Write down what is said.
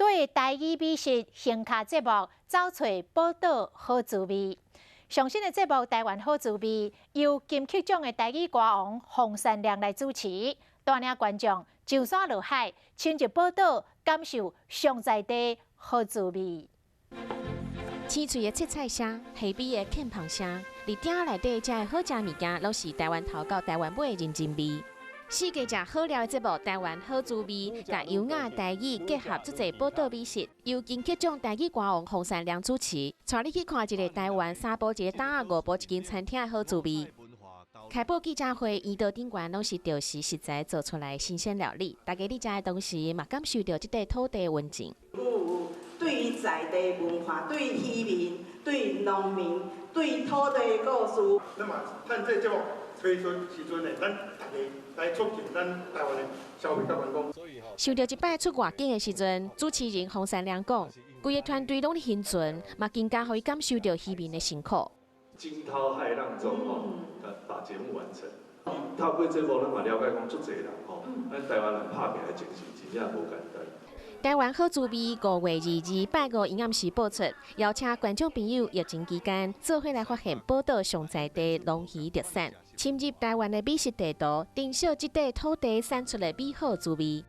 对台语美食行脚节目找找宝岛好滋味。上新的节目《台湾好滋味》由金曲奖的台语歌王洪山良来主持，带领观众就山落海，亲入宝岛，感受上在地好滋味。青翠的切菜声，黑米的啃螃声，伫鼎内底食的好食物件，拢是台湾头到台湾尾的认真味。四个食好料的节目《台湾好滋味》，甲优雅台语结合足侪宝岛美食，由金曲奖台语歌王洪山良主持，带你去看一个台湾三宝一个档啊5宝一间餐厅的好滋味。开播记者会，沿道顶悬拢是着实实在做出来的新鲜料理，大家伫食的同时，嘛感受到这块土地的温情。对于在地文化、对渔民、对农民、对土地的故事。那么，咱这节目推出时阵呢，咱大家来促进咱台湾的消费甲员工。想到一摆出外景的时阵，主持人洪山良讲，规个团队拢伫现存，嘛更加可以感受到渔民的辛苦。惊涛骇浪中把节目完成。透过这部，咱嘛了解讲，足侪人咱台湾人拍拼的精神真正无简单。台湾好滋味5月22日拜5营养师播出，邀请观众朋友疫情期间做伙来发现宝岛上在地农渔特产，深入台湾的美食地图，珍惜这块土地产出的美好滋味。